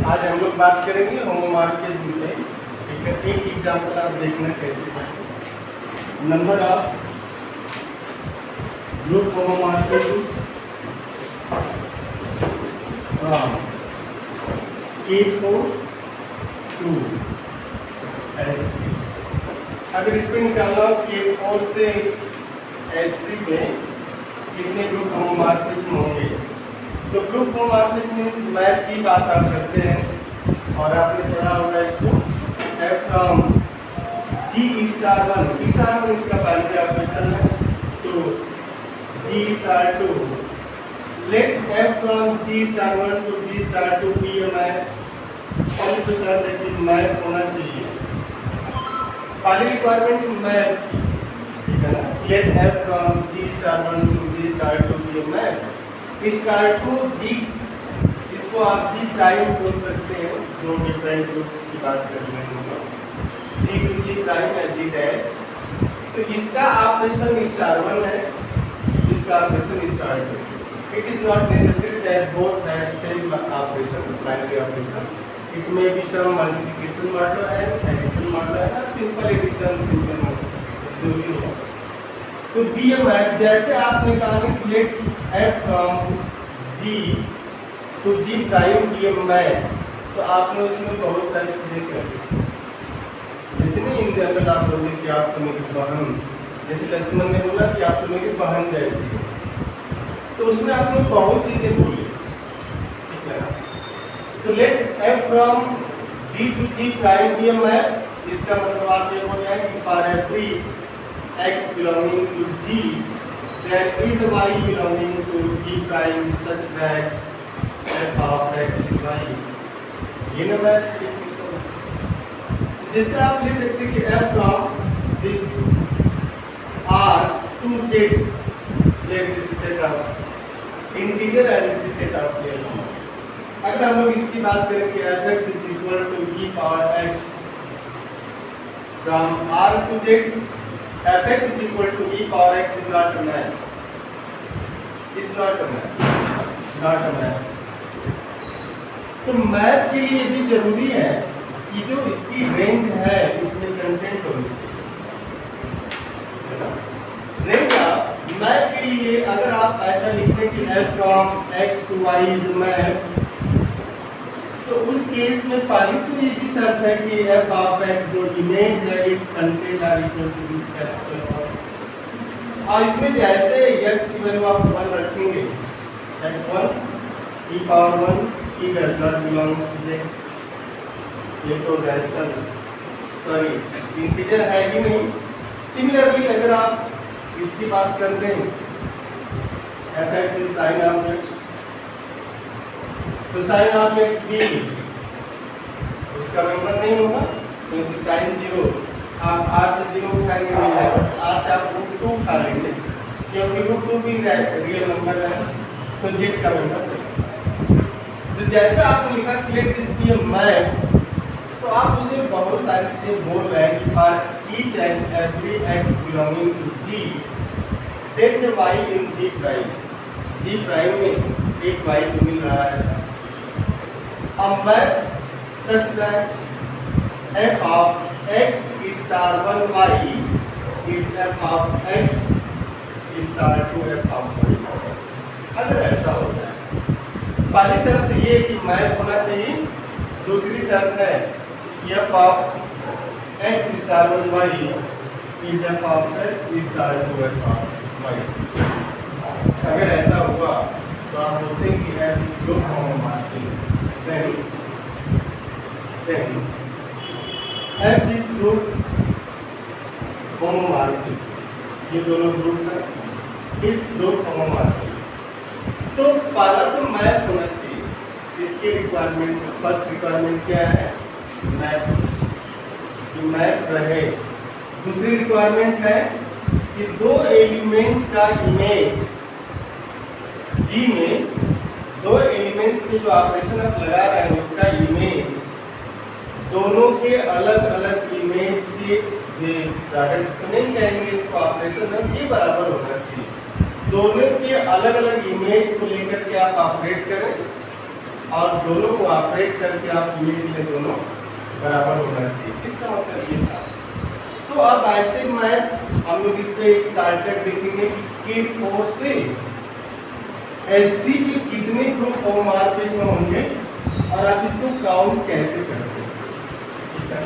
आज हम लोग बात करेंगे होमोमॉर्फिज्म पे। ठीक है, एक एग्जांपल आप देखना कैसे number of group homomorphism K4 to S3। अगर इसको निकालना हो K4 से S3 में कितने ग्रुप होमोमॉर्फिज्म होंगे, तो ग्रुप होमोमॉर्फिज्म मींस मैप की बात आप करते हैं और आपने पढ़ा होगा इसको F from G star one इसका बाइनरी ऑपरेशन है। तो G star two let F from G star one to G star two be a map. पहली तो शर्त है कि मैप होना चाहिए, पहली रिक्वायरमेंट मैप की, ठीक है ना। Let F from G star one to G star two be a map. Star two G, इसको आप G प्राइम बोल सकते हैं, दो डिफरेंट ग्रुप की बात कर रहे हैं, G टू G प्राइम या G डैश। तो इसका ऑपरेशन स्टार वन है, इसका operation star two. It is not necessary that both have same operation, binary operation. It may be some multiplication model and addition model है, simple addition, simple multiplication, जो भी हो। तो B a map जैसे आपने कहा कि let F from G to G prime be a map, तो आपने उसमें बहुत सारी चीज़ें कर दी। जैसे नहीं इन जनरल आप बोलते कि आप तो मेरी बहन, जैसे लक्ष्मण ने बोला कि आप तो मेरी बहन जैसी है, तो उसमें आपने बहुत चीज़ें बोली, ठीक है ना। तो let F from G to G prime be a map, इसका मतलब आप ये बोल रहे हैं कि for every x belonging to G there is a y belonging to G prime such that f of x is y। ये ना मैप जैसे आप लिख सकते हैं कि f from this R to Z, let this is set of integer and this is set of real number। अगर हम लोग इसकी बात करें कि f(x) is equal to e power x from R to Z, f(x) is equal to e power x is not a map, is not a map, not a map। तो map के लिए भी जरूरी है कि जो इसकी रेंज है इसमें कंटेंट होनी चाहिए। रेंज ऑफ मैप के लिए अगर आप ऐसा लिखते हैं कि f from x to y is map, तो उस केस में पहली तो ये भी शर्त है कि f ऑफ x जो इमेज है इस content are equal to this capital. और इसमें जैसे x की वैल्यू आप 1 रखेंगे, that 1 e power 1 e does not belong to z, ये तो रैशनल सॉरी इंटीजर है ही नहीं। सिमिलरली अगर आप इसकी बात करते हैं f(x) is sine of x, तो साइन ऑफ x भी उसका मेंबर नहीं होगा, क्योंकि साइन 0 आप r से 0 उठाएंगे नहीं जाएगा, r से आप √2 उठा लेंगे, क्योंकि √2 भी रियल नंबर है, तो z का मेंबर नहीं। तो जैसा आपने लिखा let this be a map, तो आप उसमें बहुत सारी चीज़ें बोल रहे हैं कि for each and every x belonging to G there is a y in G prime. G prime में एक y तो मिल रहा है। अब map such that f of x star 1 y is f of x star 2 f of y। अगर ऐसा होता है, पहली शर्त ये कि मैप होना चाहिए, दूसरी शर्त है f of x star 1 y is f of x star 2 f of y। अगर ऐसा हुआ तो आप बोलते हैं कि f is group homomorphism. then f is group homomorphism, ये दोनों ग्रुप है इस ग्रुप होमोमॉर्फिज्म। तो पहला तो मैप होना चाहिए, इसके रिक्वायरमेंट फर्स्ट रिक्वायरमेंट क्या है, मैप, कि मैप रहे। दूसरी रिक्वायरमेंट है कि दो एलिमेंट का इमेज G में, दो एलिमेंट के जो ऑपरेशन आप लगा रहे हैं उसका इमेज दोनों के अलग अलग इमेज के प्रोडक्ट तो नहीं कहेंगे इसको ऑपरेशन है, ये बराबर होना चाहिए। दोनों के अलग अलग इमेज को लेकर के आप ऑपरेट करें और दोनों को ऑपरेट करके आप इमेज में दोनों बराबर होना चाहिए। इसका मतलब ये था। तो अब ऐसे में हम लोग इस पे एक शॉर्टकट देखेंगे कि K4 से S3 के कितने ग्रुप होमोमॉर्फिज्म में होंगे और आप इसको काउंट कैसे करते हैं।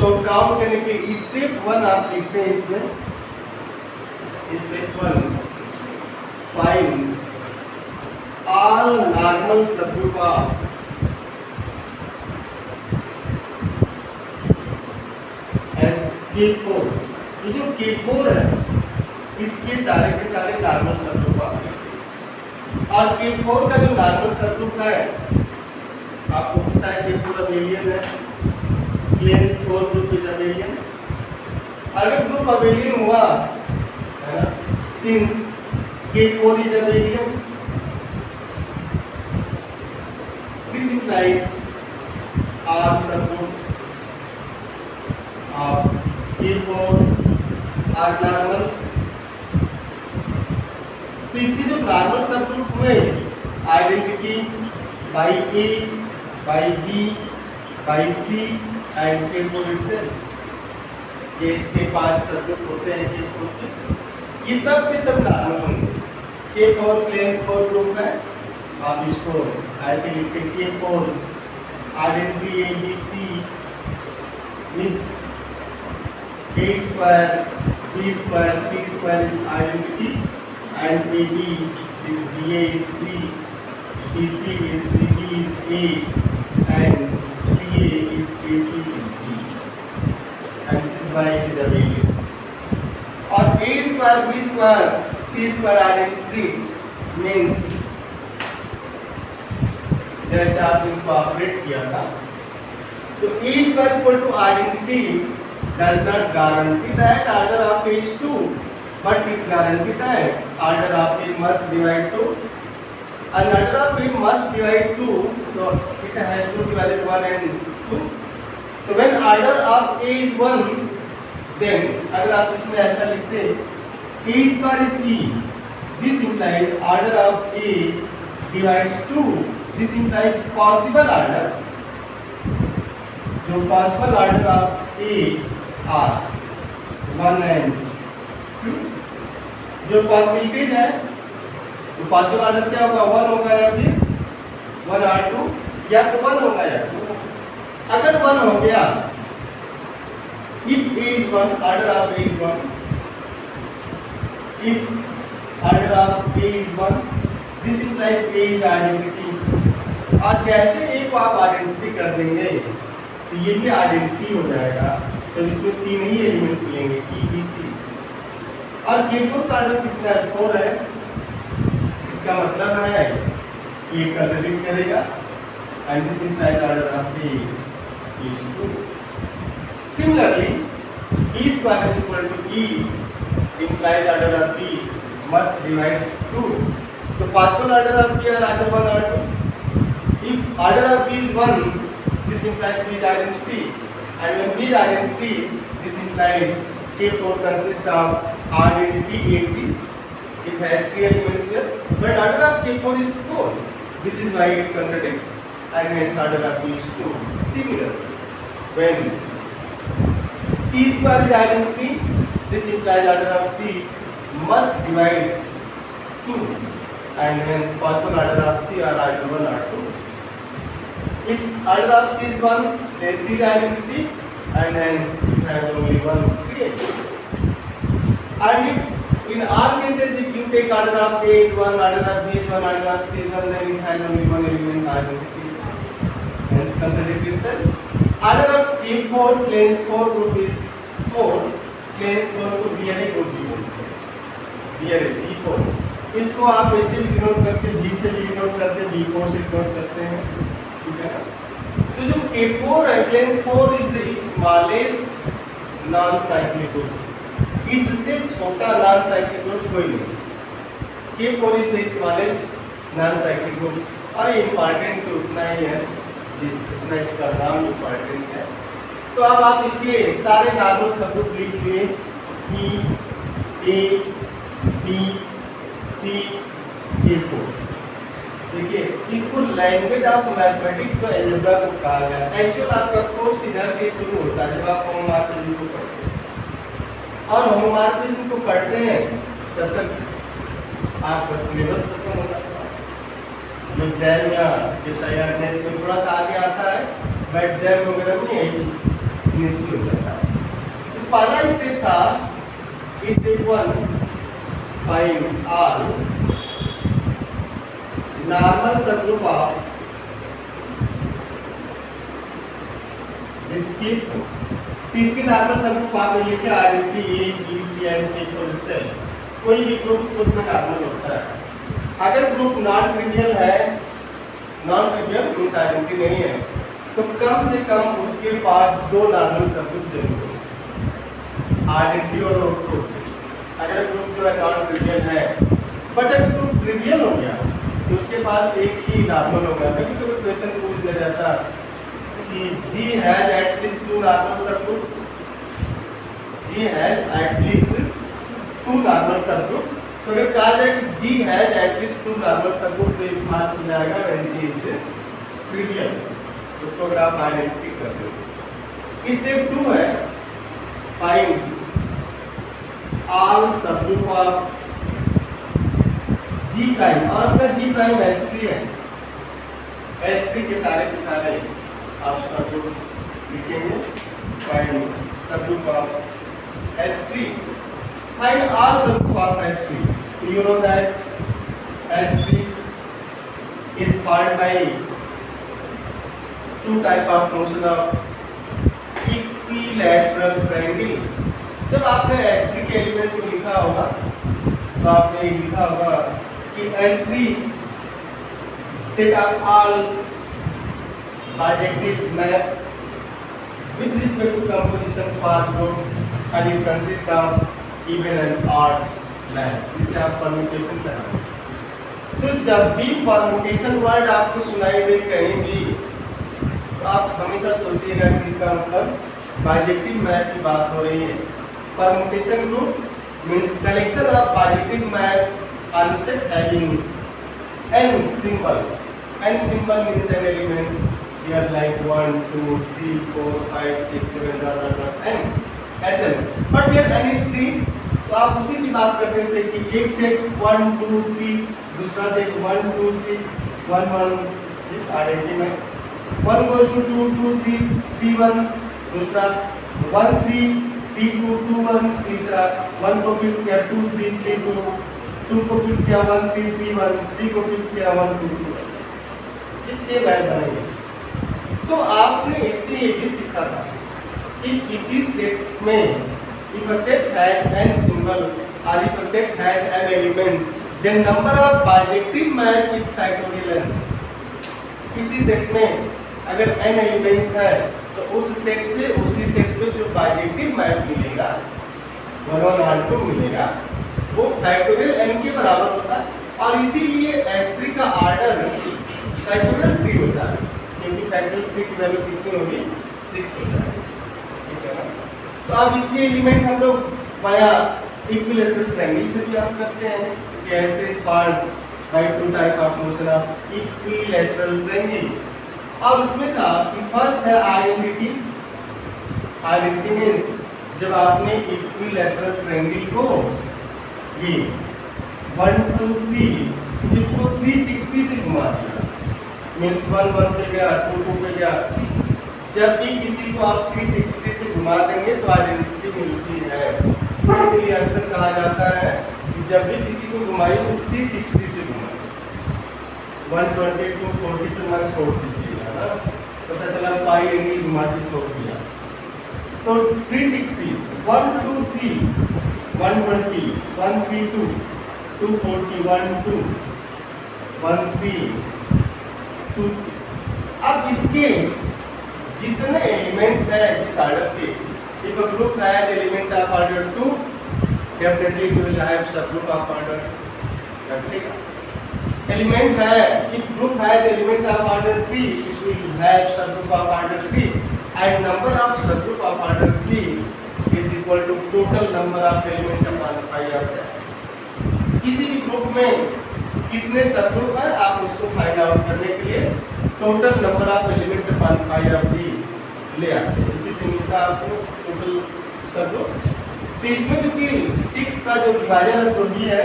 तो काउंट करने के लिए स्टेप 1 आप लिखते हैं इसमें, step 1 find all normal subgroup of K4। ये जो K4 है इसके सारे के सारे नॉर्मल सबग्रुप और K4 का जो नॉर्मल सबग्रुप है आपको पता है K4 अबेलियन है, क्लेंस 4 ग्रुप इज अबेलियन। अगर ग्रुप अबेलियन हुआ है ना, since K4 is abelian, this implies all subgroups of K4 are normal। तो इसके जो नॉर्मल सबग्रुप हुए identity by A, by B, by C and K4 itself, ये इसके 5 सबग्रुप होते हैं K4 के, ये सब के सब नॉर्मल होंगे। K4 क्लेंस 4 ग्रुप है, आप इसको ऐसे लिखते हैं K4 identity A B C with A square, B square, C square is identity and AB is BA is C, BC is CB is A and CA is AC is B and this is why it is abelian। और A square, B square, C square identity means जैसे आपने इसको operate किया था तो A square equal to identity does not guarantee that order of A is 2, but it guarantee that order of A must divide 2, and order of A must divide 2, so it has to divide 1 and 2। तो when order of A is 1, then अगर आप इसमें ऐसा लिखते A square is E, this implies order of A divides 2, this implies possible order, जो possible order of A are 1 and 2, जो possibilities है तो पॉसिबल ऑर्डर क्या होगा, 1 होगा या फिर 1 और 2 या तो 1 होगा या 2। अगर 1 हो गया if A is 1, order of A is 1, if order of A is 1, this implies A is identity। और जैसे A को आप आइडेंटिटी कर देंगे तो ये भी आइडेंटिटी हो जाएगा, तो इसमें 3 ही एलिमेंट मिलेंगे E, B, C। और K4 का ऑर्डर कितना है, 4 है, इसका मतलब है ये कंट्राडिक्ट करेगा and this implies order of A is 2। Similarly E square is equal to E implies order of B must divide 2, तो possible order of B are either 1 or 2। if order of B is 1, this implies B is identity, and when B is identity, this implies K4 consists of identity AC, it has 3 elements here, but order of K4 is 4, this is why it contradicts and hence order of B is 2। Similar, when C square is identity, this implies order of C must divide 2 and hence possible order of C are either 1 or 2। If order of C is 1, then C is identity and hence it has only 1 created। And if in all cases if you take order of A is 1, order of B is 1, order of C is 1, then it has only 1 element identity, hence contradict itself। Order of K4 claims 4 group is 4, claims 4 को BRA group भी बोलते हैं, BRA B4। इसको आप ऐसे भी denote करते हैं, B से भी डिनोट करते हैं, B4 से डिनोट करते हैं, ठीक है ना। तो जो K4 है, claims 4 is the smallest non-cyclic group, इससे छोटा non-cyclic group कोई नहीं। K4 is the smallest non-cyclic group और ये इम्पॉर्टेंट तो उतना ही है जितना इसका नाम इम्पॉर्टेंट है। तो अब आप इसके सारे नॉर्मल सबग्रुप लिख लिए E, A, B, CA4। देखिए इसको लैंग्वेज ऑफ मैथमेटिक्स तो अलजेब्रा को कहा गया। एक्चुअल आपका कोर्स इधर से शुरू होता है जब आप होमोमॉर्फिज्म को पढ़ते हैं, और होमोमॉर्फिज्म को पढ़ते हैं तब तक आपका सिलेबस खत्म हो जाता है। जो जैम या CSIR नेट में थोड़ा सा आगे आता है, बट जैम वगैरह में यही निश्चित हो जाता है। तो पहला स्टेप था step 1, find all normal subgroup of इसकी नॉर्मल सबग्रुप आपने लिखे identity A, B, C and K से कोई भी ग्रुप खुद में नॉर्मल होता है। अगर ग्रुप नॉन ट्रिवियल है, नॉन ट्रिवियल मींस आइडेंटिटी नहीं है, तो कम से कम उसके पास दो नॉर्मल सबग्रुप जरूर हो, आइडेंटिटी और ग्रुप। अगर ग्रुप जो है नॉन ट्रिवियल है, बट अगर ग्रुप ट्रिवियल हो गया तो उसके पास एक ही नॉर्मल होगा। कभी कभी क्वेश्चन पूछ दिया जाता कि G has at least to normal subgroup, G has at least to normal subgroup. तो अगर कहा जाए कि G has at least to normal subgroup तो एक बात समझ आएगा व्हेन G इज ट्रिवियल। उसको अगर आप आइडेंटिटी कर दो। स्टेप 2 है find all subgroup of G prime, और अपना G प्राइम S3 है, S3 के सारे आप सबग्रुप लिखेंगे। Find subgroup of S3, find all subgroup of S3। You know that S3 is formed by two type of motion of equilateral triangle। जब आपने S3 के एलिमेंट को लिखा होगा तो आपने लिखा होगा कि S3 set of all bijective map with respect to composition for group and it consists of even and odd map। इसे आप परम्यूटेशन कराएंगे। तो जब भी परम्यूटेशन वर्ड आपको सुनाई दे कहीं भी, तो आप हमेशा सोचिएगा कि इसका मतलब बाइजेक्टिव मैप की बात हो रही है। Permutation group means collection of bijective map on set having n symbol means an element here like 1 2 3 4 5 6 7 n SN, but here n is 3। तो आप उसी की बात करते थे कि एक सेट 1 2 3, दूसरा सेट 1 2 3 1 1 इस आइडेंटिटी में 1 goes to 2 2 3 3 1, दूसरा 1 3 3 2 2 1, तीसरा 1 को फिक्स किया 2 3 3 2, 2 को फिक्स किया 1 3 3 1, 3 को फिक्स किया 1 2 2 1। ये 6 मैप बनेंगे। तो आपने इससे ये भी सीखा था कि किसी सेट में if a set has n symbol or if a set has an element then number of bijective map is factorial n। किसी सेट में अगर n एलिमेंट है तो उस सेट से उसी सेट में जो बाइजेक्टिव मैप मिलेगा 1 1 और 2 मिलेगा वो फैक्टोरियल n के बराबर होता है। और इसीलिए S3 का ऑर्डर फैक्टोरियल 3 होता है, क्योंकि फैक्टोरियल 3 की वैल्यू कितनी होगी 6 होता है। ठीक है ना। तो अब इसके एलिमेंट हम लोग वाया इक्विलैटरल ट्रायंगल से भी आप करते हैं कि S3 is formed by two type of motion of equilateral triangle। और उसमें था कि फर्स्ट है आइडेंटिटी। आइडेंटिटी मींस जब आपने इक्विलैटरल ट्रायंगल को ये 1 2 3 इसको 360 से घुमा दिया, मींस 1 1 पे गया 2 2 पे गया। जब भी किसी को आप 360 से घुमा देंगे तो आइडेंटिटी मिलती है। इसलिए अक्सर कहा जाता है कि जब भी किसी को घुमाइए तो 360 से घुमाइए, 120 240 पे मत छोड़ दीजिएगा ना, पता चला पाई एंगल घुमा के छोड़ दिया। तो 360 1 2 3 120 1 3 2 240 1 2 1 3 2। अब इसके जितने एलिमेंट है इस ऑर्डर के, if a group has element of order 2 definitely it will have subgroup of order 3। Element है, if group has element of order 3 it will have subgroup of order 3 and number of subgroup of order 3 is equal to total number of element upon phi of that। किसी भी group में कितने सब group है आप उसको find out करने के लिए total number of element upon pi of D ले आते हैं। इसी से मिलता है आपको टोटल सब ग्रुप। तो इसमें जो कि 6 का जो डिवाइजर तो ही है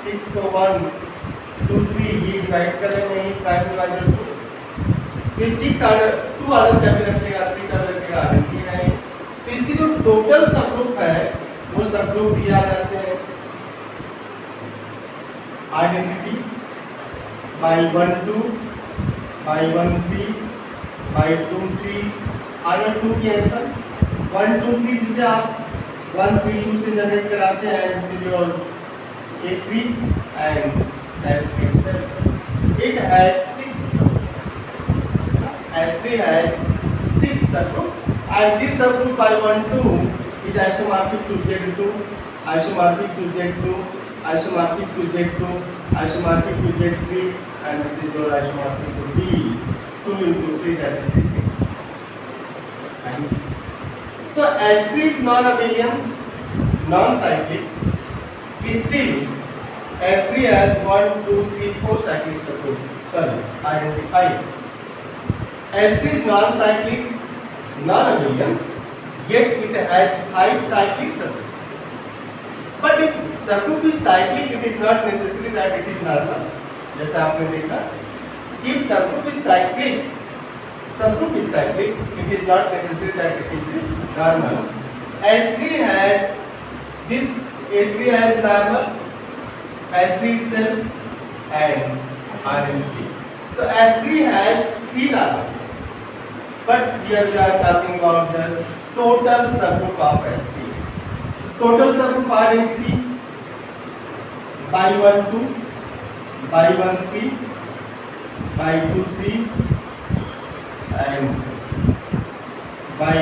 6 को 1 2 3 ये डिवाइड कर रहे हैं प्राइम डिवाइजर को। ये 6 ऑर्डर 2 ऑर्डर का भी रखेगा 3 का भी रखेगा आइडेंटिटी है। तो इसकी जो टोटल सब ग्रुप है वो सब ग्रुप दिया जाते हैं identity by 1 2 by 1 3 by 2 3 order 2 की आंसर 1 2 3 जिसे आप 1 3 2 से जनरेट कराते हैं and this is your A3 and S3 7 it has 6 S3 has 6 subgroup and this subgroup by 1 2 is isomorphic to Z2 isomorphic to Z2 isomorphic to Z2 isomorphic to Z3 and this is your isomorphic to D 2 into 3 that is 6 and so S3 is non-abelian non-cyclic still S3 has 1 2 3 4 cyclic subgroup sorry identify S3 is non-cyclic non-abelian yet it has 5 cyclic subgroup but if subgroup is cyclic it is not necessary that it is normal जैसा आपने देखा if subgroup is cyclic it is not necessary that it is normal S3 has this A3 has normal S3 itself and identity so S3 has 3 normals but here we are talking about the total subgroup of S3 total subgroup identity by 1 2 by 1 3 by 2 3 and by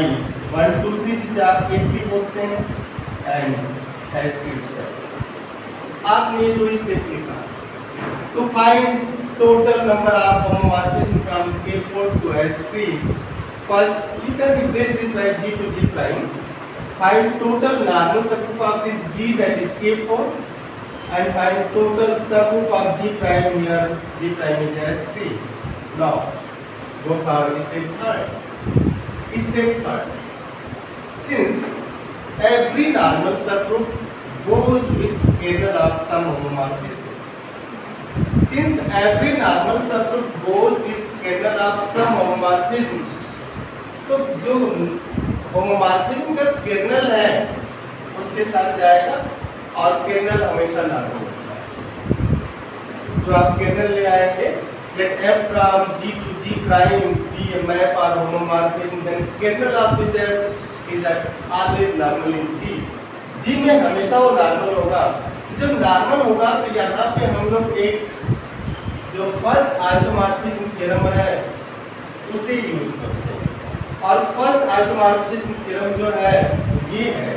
1 2 3 जिसे आप A3 बोलते हैं and S3 itself आपने जो step लिखा to find total number of homomorphism from K4 to S3 first you can replace this by G to G prime find total normal subgroup of this G that is K4 and find total subgroup of G prime here G prime is S3 now go for step third since every normal subgroup goes with kernel of some homomorphism since every normal subgroup goes with kernel of some homomorphism तो जो homomorphism का colonel है उसके साथ जाएगा और colonel हमेशा normal होता है जो आप कर्नल ले आएंगे let f from G to G prime be a map or homomorphism then kernel of this f is always normal in G G में हमेशा वो नॉर्मल होगा जब नॉर्मल होगा तो यहाँ पे हम लोग एक जो फर्स्ट आइसोमॉर्फिज्म थ्योरम है उसे यूज करते हैं और फर्स्ट आइसोमॉर्फिज्म थ्योरम जो है ये है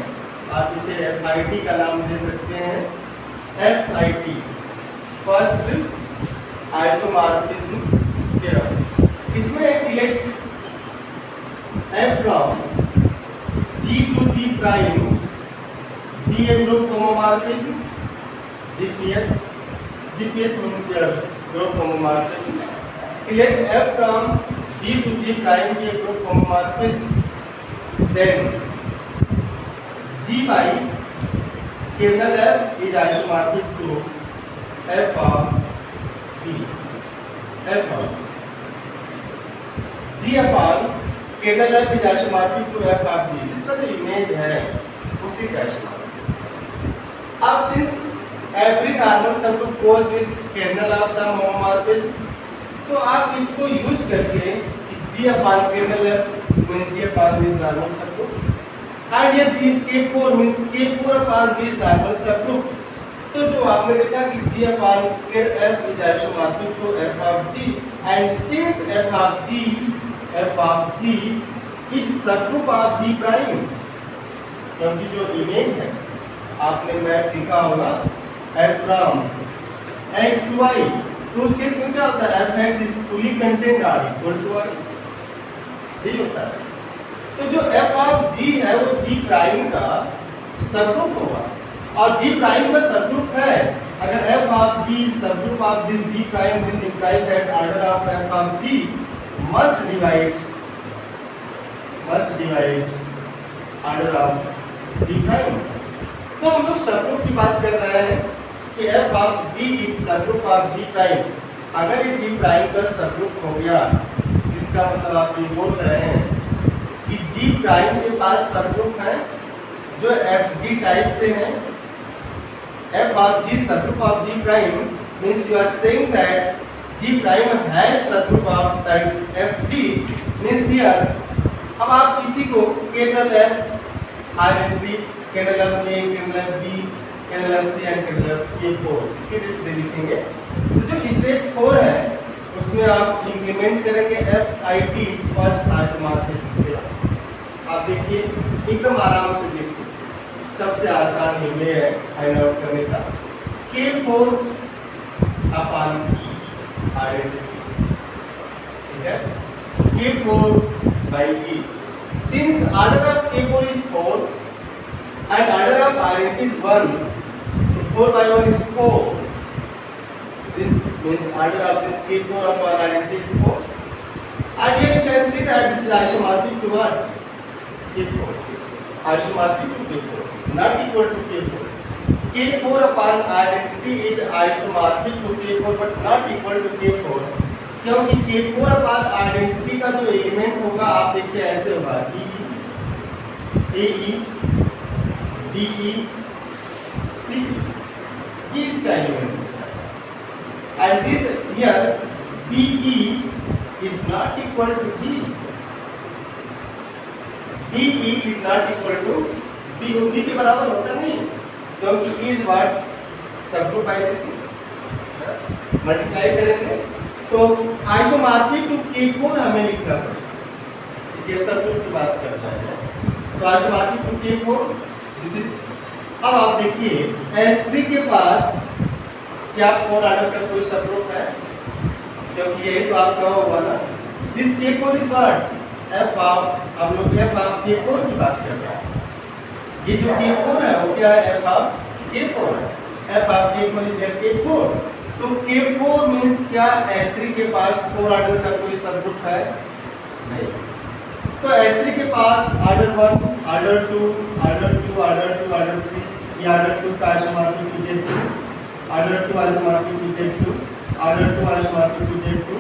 आप इसे FIT का नाम दे सकते हैं FIT फर्स्ट आइसोमॉर्फिज्म थ्योरम इसमें late f from G to G prime be a group homomorphism GPH means your group homomorphism let f from G to G prime be a group homomorphism then G by kernel f is isomorphic to f of G f of G upon kernel f is isomorphic to f of G इसका जो image है उसी का isomorphic अब since every normal subgroup goes with kernel of some homomorphism तो आप इसको use करके G upon kernel f means G upon this normal subgroup and here this K4 means K4 upon this normal subgroup तो जो आपने देखा कि G upon f is isomorphic to f of G and since f of G is subgroup of G prime क्योंकि जो image है आपने map लिखा होगा f from x to y तो उस केस में क्या होता है f(x) is fully contained r equal to y यही होता है तो जो f of G है वो G प्राइम का सबग्रुप होगा और G प्राइम का सबग्रुप है अगर f of g is subgroup of this g prime, this implies that order of f of g must divide order of g prime। तो हम लोग सबग्रुप की बात कर रहे हैं कि f of g is subgroup of g prime। अगर ये g प्राइम का सबग्रुप हो गया, इसका मतलब आप ये बोल रहे हैं कि g प्राइम के पास सबग्रुप है जो f g टाइप से है। f of g subgroup of g prime means you are saying that g prime has subgroup of type f g means here। अब आप किसी को kernel f identity kernel f a, kernel f b, kernel f c and kernel f k4 सीधे लिखेंगे। तो जो step 4 है उसमें आप इंप्लीमेंट करेंगे f i t first isomorphic. आप देखिए एकदम आराम से देखिए, सबसे आसान ये है फाइंड आउट करने का। K4 अपॉन E आइडेंटिटी, ठीक है, K4 by E। Since order of K4 is 4 and order of identity is 1, so 4 by 1 is 4। This means order of this K4 upon identity is 4। And here you can see that this is isomorphic to what? K4, isomorphic to K4, not equal to K4। K4 upon identity is isomorphic to K4 but not equal to K4, क्योंकि K4 upon identity का जो element होगा आप देखिए ऐसे होगा E AE DE C, ये इसका एलिमेंट है। and this here BE is not equal to D, DE is not equal to D के बराबर होता नहीं, क्योंकि is what subgroup by this multiply करेंगे तो आइसोमॉर्फिक टू K4 हमें लिखना पड़ेगा। ये सबग्रुप की बात कर रहे हैं तो isomorphic to K4 this is. अब आप देखिए S3 के पास क्या 4 ऑर्डर का कोई सबग्रुप है, क्योंकि यही तो आपका हुआ ना। This K4 is what f of, हम लोग f ऑफ K4 की बात कर रहे हैं। ये जो K4 है वो क्या है, f ऑफ K4 है। f of K4 is K4। तो K4 मींस क्या, S3 के पास 4 ऑर्डर का कोई सबग्रुप है नहीं। तो S3 के पास order 1, order 2, order 2, order 2, order 3, ये ऑर्डर 2 का isomorphic to Z2, order 2 isomorphic to Z2, order 2 isomorphic to Z2,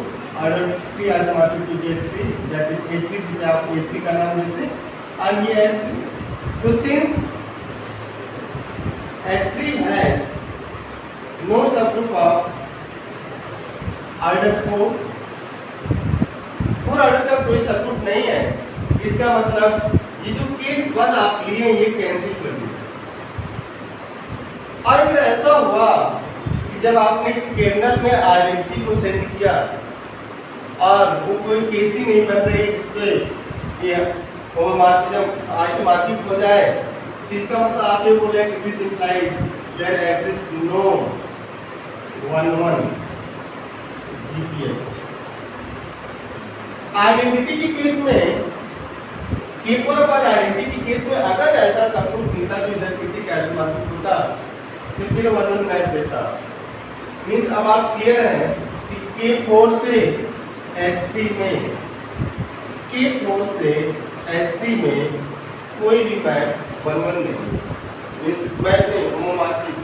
order 3 isomorphic to Z3, that is A3 जिसे आप A3 का नाम देते हैं और ये S3। तो since S3 has no subgroup of order 4 order का कोई सबग्रुप नहीं है, इसका मतलब ये जो केस 1 आप लिए ये कैंसिल कर दीजिए। और अगर ऐसा हुआ कि जब आपने कर्नल में आइडेंटिटी को सेंड किया और वो कोई केस ही नहीं बन रही जिसपे ये होमोमॉर्फिज्म आइसोमॉर्फिक हो जाए, तो इसका मतलब आप ये बोले कि this implies there exist no 1-1 GPH। Identity के केस में K4 पर आइडेंटिटी के केस में अगर ऐसा सबग्रुप मिलता तो इधर किसी का आइसोमॉर्फिक होता तो फिर 1-1 मैच देता। मींस अब आप क्लियर हैं कि K4 से S3 में, K4 से S3 में कोई भी मैप 1-1 नहीं, मींस मैप नहीं, होमोमॉर्फिज्म।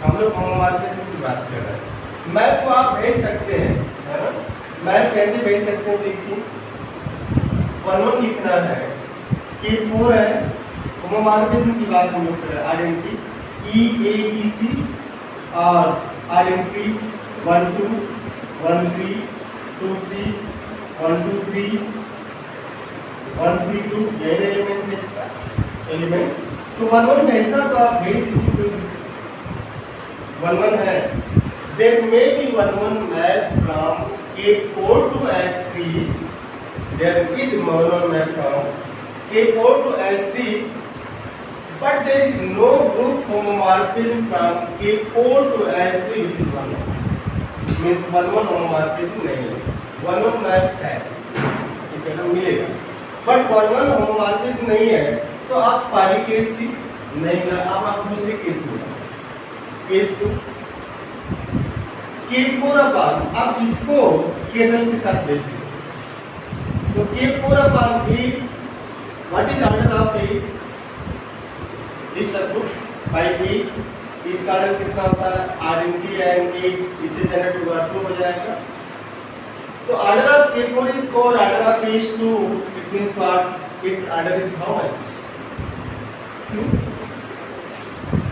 हम लोग होमोमॉर्फिज्म की बात कर रहे हैं। मैप को आप भेज सकते हैं, है ना। मैप कैसे भेज सकते हैं, देखिए 1-1 लिखना है, K4 है, होमोमॉर्फिज्म की बात हम लोग कर रहे हैं, आइडेंटिटी EABC और आइडेंटिटी 1-2, 1-3, 2-3, 1-2-3, 1-3-2, ये एलिमेंट है इसका एलिमेंट। तो 1-1 भेजना तो आप भेज दीजिए, 1-1 है। There may be 1-1 map from K4 to S3. There is 1-1 map from K4 to S3, but there is no group homomorphism from K4 to S3 which is 1-1. Means 1-1 homomorphism नहीं है, 1-1 map है, ठीक है ना, मिलेगा। But 1-1 homomorphism नहीं है, तो आप पहली केस थी नहीं ना, अब आप दूसरी केस में केस 2 K4 अपान, अब इसको KNL के साथ भेजिए, तो K4 upon A, what is order of A, इस सर्किट बाय A, इसका ऑर्डर कितना होता है R एंड A, इसे जनरेट होगा 2 हो जाएगा। तो order of K4 is 4, order of A is 2, it means what, it's order is how much, 2।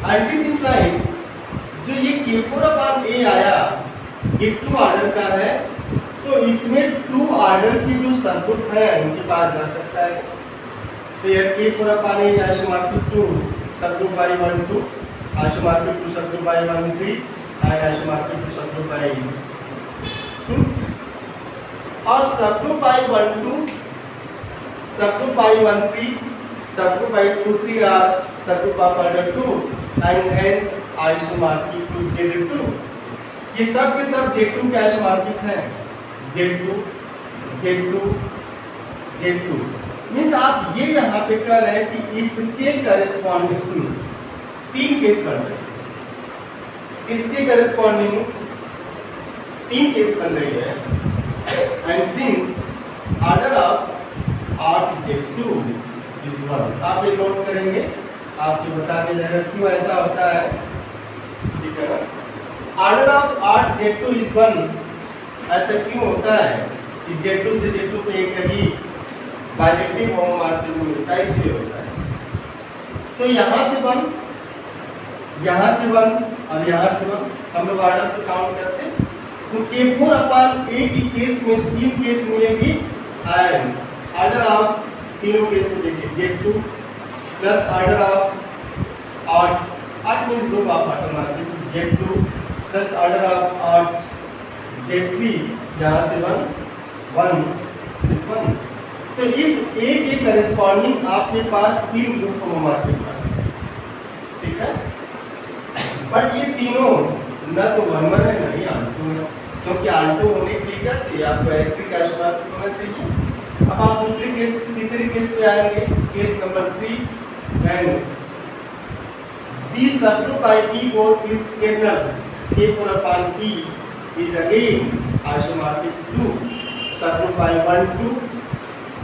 And this implies जो ये K4 अपान A आया ये 2 ऑर्डर का है, तो इसमें 2 ऑर्डर की जो सर्किट है उनके पास जा सकता है। तो ये K4 upon A isomorphic 2 subgroup by 1 2, isomorphic 2 subgroup by 1 3 and isomorphic 2 subgroup by 2, और subgroup by 1 2, subgroup by 1 3, subgroup by 2 3 are subgroup of order 2 and hence isomorphic to Z2। ये सब के सब Z2 के आइसोमॉर्फिक हैं, Z2 Z2 Z2, मींस आप ये यहाँ पे कह रहे हैं कि इसके करेस्पॉन्डिंग 3 केस बन रहे हैं, इसके करेस्पॉन्डिंग 3 केस बन रही है। And since order of Z2 is 1, आप ये नोट करेंगे, आपको बता दिया जाएगा क्यों ऐसा होता है, ठीक है ना। ऑर्डर ऑफ Z2 इज 1 ऐसा क्यों होता है कि Z2 से Z2 पे एक ही बाइजेक्टिव होमोमॉर्फिज्म मिलता है, इसलिए होता है। तो यहाँ से 1, यहाँ से 1 और यहाँ से 1 हम लोग ऑर्डर को काउंट करते हैं, तो K4 अपान A की केस में 3 केस मिलेगी एंड ऑर्डर ऑफ तीनों केस को देखिए Z2 plus order of odd means group of automorphic Z2 plus order of odd Z3, यहाँ से 1 इस 1, तो इस A के करेस्पॉन्डिंग आपके पास 3 ग्रुप होमोमॉर्फिक है, ठीक है। बट ये तीनों न तो 1 1 है न ही R2 है, क्योंकि R2 होने के लिए क्या चाहिए आपको, S3 का आइसोमॉर्फिक होना चाहिए। अब आप तीसरे केस पे आएंगे, case number 3, and B subgroup by P goes with kernel K4 upon P is again isomorphic to subgroup by 1 2,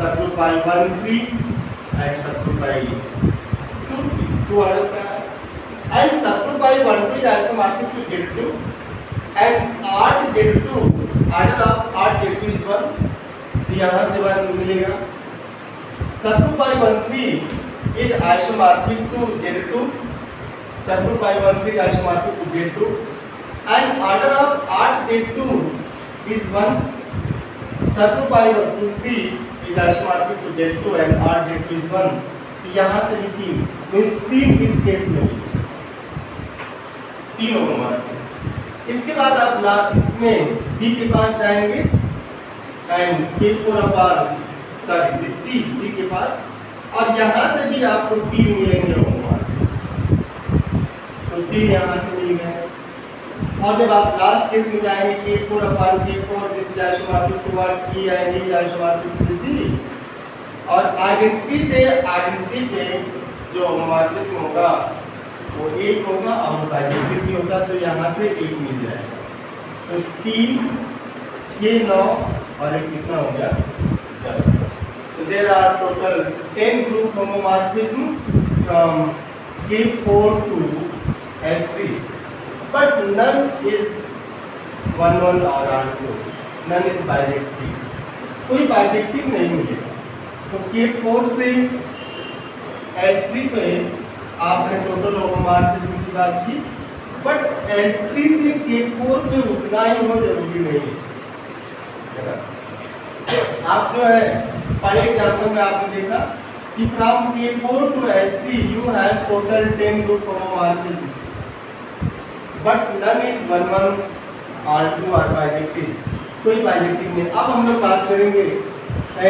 subgroup by 1 3 and subgroup by 2 3, 2 order का है, and subgroup by 1 2 is isomorphic to Z2 and R Z2 order of R Z2 is 1, तो यहाँ से 1 मिलेगा। subgroup by 1 3 is isomorphic to Z2, subgroup by 1 3 isomorphic to Z2 and order of R Z2 is 1, subgroup by 2 3 is isomorphic to Z2 and R Z2 is 1, यहाँ से भी 3 means 3 इस case में 3 homomorphic. इसके बाद आप ना इसमें B के पास जाएंगे and K4 upon sorry C के पास, और यहाँ से भी आपको 3 मिलेंगे होमोमॉर्फिक, तो 3 यहाँ से मिल गए। और जब आप लास्ट केस में जाएंगे K4 upon K4 this is isomorphic to what E and E is isomorphic to C, और आइडेंटिटी से आइडेंटिटी पे जो होमोमॉर्फिज्म होगा वो 1 होगा और बाइजेक्टिव भी होगा, तो यहाँ से 1 मिल जाएगा। तो 3 6 9 और एक कितना हो गया 10। तो there are total 10 group homomorphism from K4 to S3, but none is 1 1 or R2, none is bijective, कोई बाइजेक्टिव नहीं मिलेगा। तो K4 से S3 पे आपने टोटल होमोमॉर्फिज्म की बात की, बट S3 से K4 पे उतना ही हो जरूरी नहीं है। आप जो है पहले एग्जाम्पल में आपने देखा कि from K4 to S3 you have total 10 group homomorphism, but none is 1 1 R2 or bijective, कोई बाइजेक्टिव नहीं। अब हम लोग बात करेंगे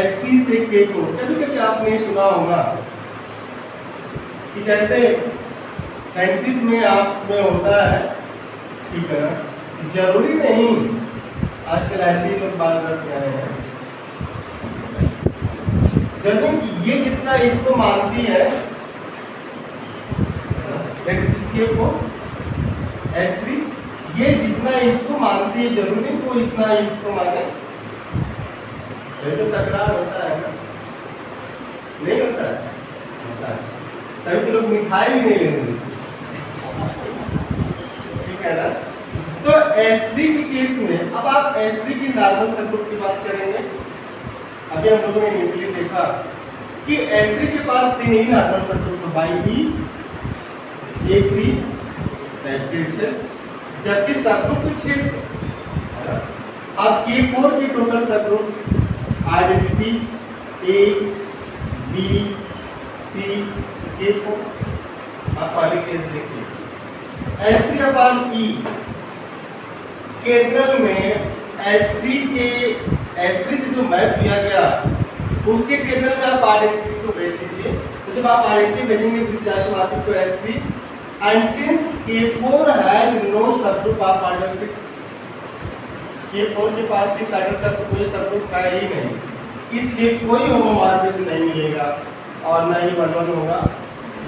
S3 से K4। कभी कभी आपने सुना होगा कि जैसे फ्रेंडशिप में आप में होता है, ठीक है ना, जरूरी नहीं आजकल ऐसे ही लोग बात करते आए हैं, जरूरी कि ये जितना इसको मानती है S3, ये जितना इसको मानती है जरूरी नहीं वो इतना ही इसको माने, ये तो तकरार होता है ना, नहीं होता है? होता है। तभी तो लोग मिठाई भी नहीं लेने देते, ठीक है ना? तो S3 के केस में अब आप S3 की नॉर्मल सबग्रुप की बात करेंगे। अभी हम लोगों ने इनिशियली देखा कि S3 के पास 3 ही नॉर्मल सबग्रुप है, YB, A3, S3 से, जबकि सबग्रुप तो 6 थे। अब K4 की total subgroup identity A, B, C, K4। आप वाले केस देखिए, S3/E केर्नल में S3 से जो मैप लिया गया उसके केर्नल में आप आइडेंटिटी को भेज दीजिए। तो जब आप आइडेंटिटी भेजेंगे this is isomorphic to S3 and since K4 has no subgroup of order 6, K4 के पास 6 ऑर्डर का तो कोई सबग्रुप है ही नहीं, इसलिए कोई होमोमॉर्फिज्म नहीं मिलेगा और न ही 1 1 होगा।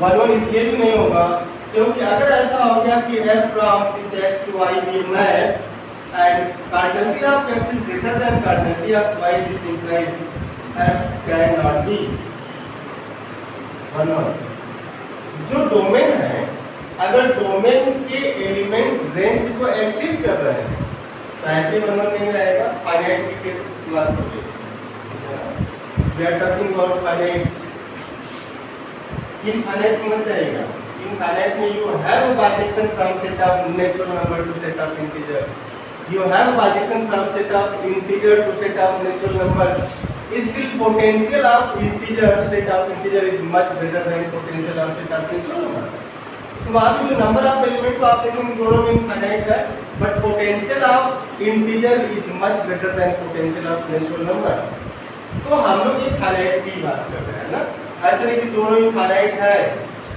1 1 इसलिए भी नहीं होगा क्योंकि अगर ऐसा हो गया कि f from this x to y be a map and cardinality of x is greater than cardinality of y, this implies f cannot be 1 1। जो डोमेन है, अगर डोमेन के एलिमेंट रेंज को एक्सीड कर रहे हैं तो ऐसे 1 1 नहीं रहेगा। फाइनाइट की केस की बात करें, we are talking about finite. Infinite में मत जाइएगा, इनफाइनाइट में you have bijection from set of natural number to set of integer, you have bijection from set of integer to set of natural number, still potential of integer set of integer is much greater than potential of set of natural number। तो वहाँ पे जो number of element को आप देखेंगे दोनों में infinite है, but potential of integer is much greater than potential of natural number. तो हम लोग एक फाइनाइट की बात कर रहे हैं ना, ऐसे नहीं कि दोनों इनफाइनाइट है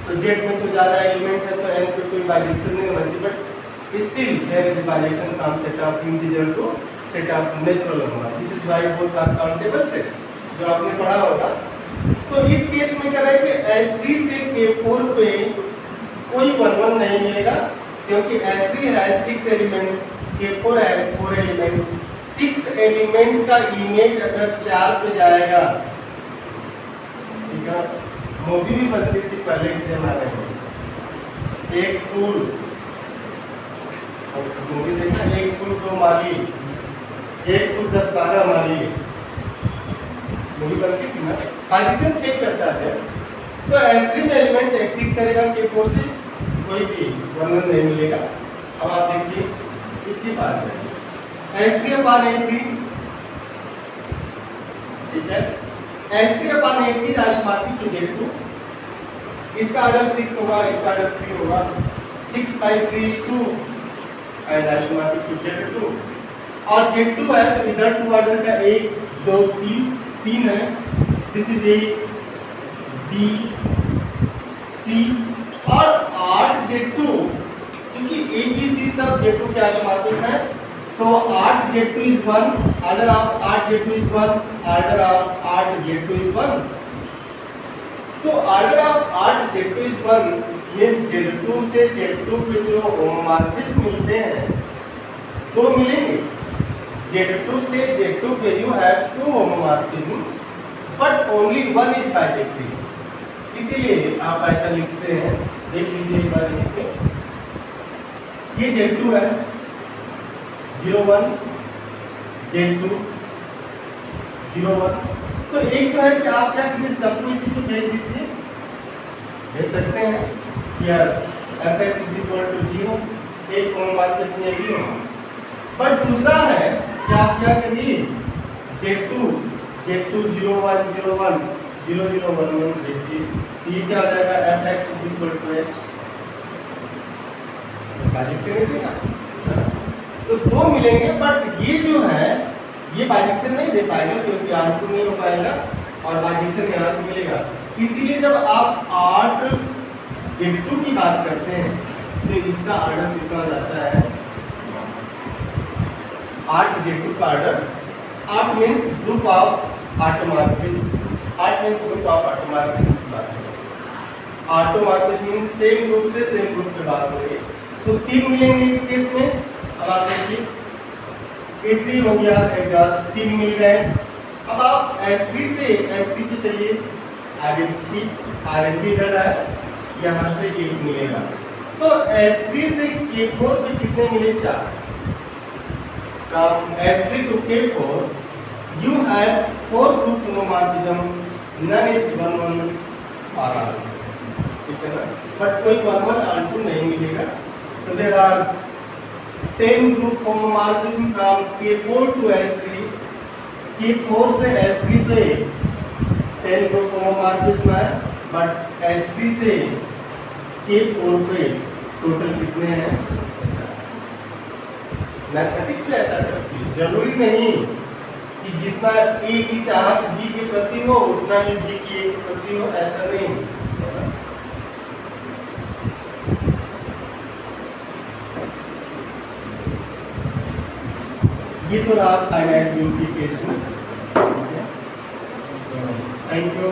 तो जेड में तो ज़्यादा एलिमेंट है तो एन पे कोई बाइजेक्शन नहीं होना चाहिए, but still there is a bijection from set of integer to set of natural number, this is why both are countable set, जो आपने पढ़ा होगा। तो इस केस में क्या है कि S3 से K4 पे कोई 1 1 नहीं मिलेगा क्योंकि S3 है 6 एलिमेंट, K4 है 4 एलिमेंट। 6 एलिमेंट का इमेज अगर 4 पे जाएगा, ठीक है, मूवी भी बनती थी पहले के जमाने में, एक फूल मूवी देखना, एक फूल 2 माली, एक फूल 10 12 माली, मूवी बनती थी ना, बाइजेक्शन चेक करता है। तो S3 में एलिमेंट एक्सीड करेगा K4 से, कोई भी 1 1 नहीं मिलेगा। अब आप देखिए इसकी बात है S3/A3, ठीक है, S3/A3 आइसोमॉर्फिक टू Z2, इसका ऑर्डर 6 होगा, इसका ऑर्डर 3 होगा, 6/3 is 2 and isomorphic to Z2। और Z2 है तो इधर 2 ऑर्डर का 1 2 3 है, this is A B C और 8 Z2, क्योंकि A B C सब Z2 के आइसोमॉर्फिक है तो 8 Z2 is 1, order of 8 Z2 is 1, order of 8 Z2 is 1। तो order of 8 Z2 is 1 means Z2 से Z2 पे जो होमोमॉर्फिज्म मिलते हैं 2 मिलेंगे। Z2 से Z2 पे you have 2 homomorphism but only 1 is bijective, इसीलिए आप ऐसा लिखते हैं। देख लीजिए एक बार यहीं पे, ये Z2 है 0 1, Z2 0 1। तो एक तो है कि आप क्या कीजिए, सबको इसी पे भेज दीजिए, भेज सकते हैं यार fx is equal to 0, एक होमोमॉर्फिज्म में भी होगा। बट दूसरा है कि आप क्या करिए Z2 0 1 0 1 0 0 1 1 भेजिए, ये क्या हो जाएगा fx is equal to x, bijection नहीं देगा तो 2 मिलेंगे। बट ये जो है ये बाइजेक्शन नहीं दे पाएगा क्योंकि R2 नहीं हो पाएगा और बाइजेक्शन यहाँ से मिलेगा। इसीलिए जब आप 8 Z2 की बात करते हैं तो इसका ऑर्डर कितना जाता है 8 Z2 का order. 8 means group of automorphism, 8 means group of automorphism की बात करें। ऑटोमॉर्फिज्म मीन्स सेम ग्रुप से सेम ग्रुप की बात हो रही है तो 3 मिलेंगे इस केस में। अब आप देखिए E3 हो गया, एग्जॉस्ट 3 मिल गए। अब आप S3 से S3 पे चलिए, आइडेंटिटी इधर है, यहाँ से 1 मिलेगा। तो S3 से K4 पे कितने मिले? 4। From S3 to K4 you have 4 group homomorphism, none is 1 1 or all, ठीक है ना? बट कोई 1 1 और 2 नहीं मिलेगा। तो there are 10 group homomorphism from K4 to S3। K4 से S3 पे 10 group homomorphism है, बट S3 से K4 पे टोटल कितने हैं? मैथमेटिक्स में ऐसा करती है, जरूरी नहीं कि जितना A की चाहत B के प्रति हो उतना ही B की A के प्रति हो, ऐसा नहीं है ना? ये तो रहा फाइनाइट यूनिटी केस में। Thank you.